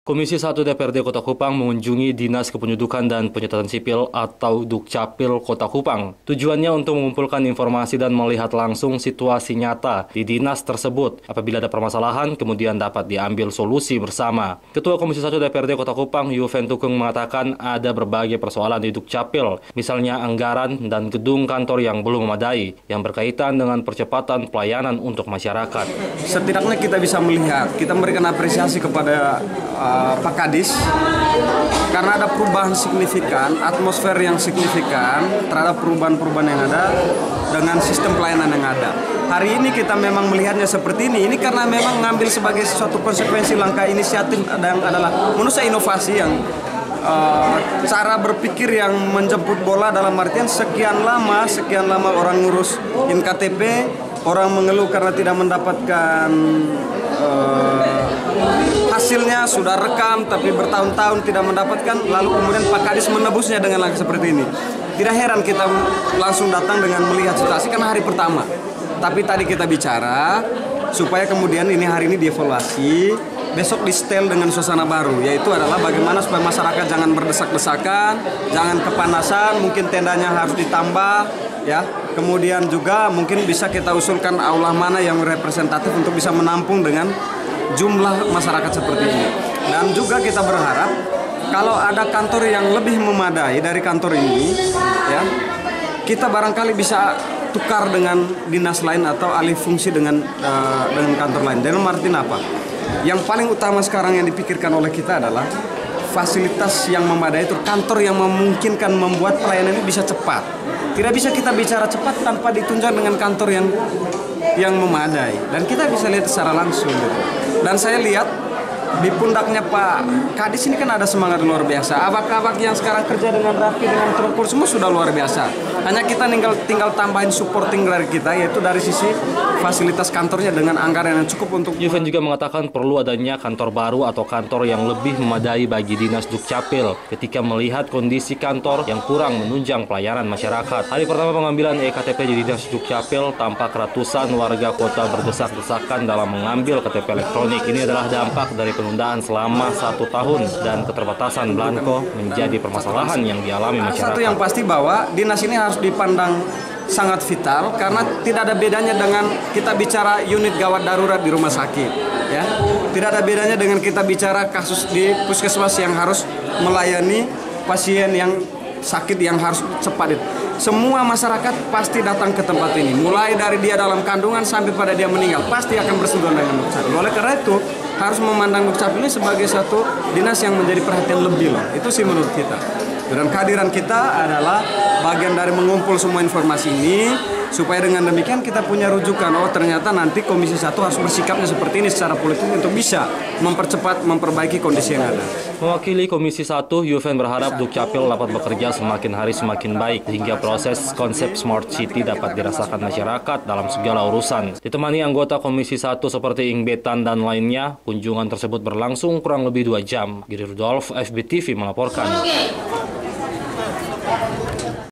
Komisi 1 DPRD Kota Kupang mengunjungi Dinas Kependudukan dan Pencatatan Sipil atau Dukcapil Kota Kupang. Tujuannya untuk mengumpulkan informasi dan melihat langsung situasi nyata di dinas tersebut. Apabila ada permasalahan, kemudian dapat diambil solusi bersama. Ketua Komisi 1 DPRD Kota Kupang, Yuven Tukung, mengatakan ada berbagai persoalan di Dukcapil, misalnya anggaran dan gedung kantor yang belum memadai, yang berkaitan dengan percepatan pelayanan untuk masyarakat. Setidaknya kita bisa melihat, kita memberikan apresiasi kepada Pak Kadis karena ada perubahan signifikan, atmosfer yang signifikan terhadap perubahan-perubahan yang ada dengan sistem pelayanan yang ada. Hari ini kita memang melihatnya seperti ini karena memang mengambil sebagai suatu konsekuensi langkah inisiatif dan adalah menurut saya inovasi yang cara berpikir yang menjemput bola dalam artian sekian lama orang ngurus KTP, orang mengeluh karena tidak mendapatkan hasilnya, sudah rekam tapi bertahun-tahun tidak mendapatkan, lalu kemudian Pak Kadis menebusnya dengan langkah seperti ini. Tidak heran kita langsung datang dengan melihat situasi karena hari pertama. Tapi tadi kita bicara supaya kemudian hari ini dievaluasi, besok di-setel dengan suasana baru, yaitu adalah bagaimana supaya masyarakat jangan berdesak-desakan, jangan kepanasan, mungkin tendanya harus ditambah, ya. Kemudian juga mungkin bisa kita usulkan aula mana yang representatif untuk bisa menampung dengan jumlah masyarakat seperti ini. Dan juga kita berharap kalau ada kantor yang lebih memadai dari kantor ini, ya, kita barangkali bisa tukar dengan dinas lain atau alih fungsi dengan kantor lain. Dalam arti apa? Yang paling utama sekarang yang dipikirkan oleh kita adalah fasilitas yang memadai, itu kantor yang memungkinkan membuat pelayanan ini bisa cepat. Tidak bisa kita bicara cepat tanpa ditunjang dengan kantor yang memadai. Dan kita bisa lihat secara langsung gitu. Dan saya lihat di pundaknya Pak Kadis ini kan ada semangat luar biasa. Abak-abak yang sekarang kerja dengan rapi, dengan terukur, semua sudah luar biasa. Hanya kita tinggal tambahin supporting dari kita, yaitu dari sisi fasilitas kantornya dengan anggaran yang cukup untuk... Yuven juga mengatakan perlu adanya kantor baru atau kantor yang lebih memadai bagi Dinas Dukcapil ketika melihat kondisi kantor yang kurang menunjang pelayanan masyarakat. Hari pertama pengambilan EKTP di Dinas Dukcapil, tampak ratusan warga kota berdesak-desakan dalam mengambil KTP elektronik. Ini adalah dampak dari penundaan selama 1 tahun dan keterbatasan belangko menjadi permasalahan yang dialami masyarakat. Satu yang pasti bahwa dinas ini harus dipandang sangat vital karena tidak ada bedanya dengan kita bicara unit gawat darurat di rumah sakit, ya. Tidak ada bedanya dengan kita bicara kasus di puskesmas yang harus melayani pasien yang sakit yang harus cepat. Semua masyarakat pasti datang ke tempat ini, mulai dari dia dalam kandungan sampai pada dia meninggal, pasti akan bersentuhan dengan Dukcapil. Oleh karena itu harus memandang Dukcapil ini sebagai satu dinas yang menjadi perhatian lebih loh. Itu sih menurut kita. Dan kehadiran kita adalah bagian dari mengumpul semua informasi ini supaya dengan demikian kita punya rujukan. Oh, ternyata nanti Komisi 1 harus bersikapnya seperti ini secara politik untuk bisa memperbaiki kondisi yang ada. Mewakili Komisi 1, Yuven berharap Dukcapil dapat bekerja semakin hari semakin baik hingga proses konsep Smart City dapat dirasakan masyarakat dalam segala urusan. Ditemani anggota Komisi 1 seperti Ingbetan dan lainnya, kunjungan tersebut berlangsung kurang lebih 2 jam. Giri Rudolf, FBTV melaporkan.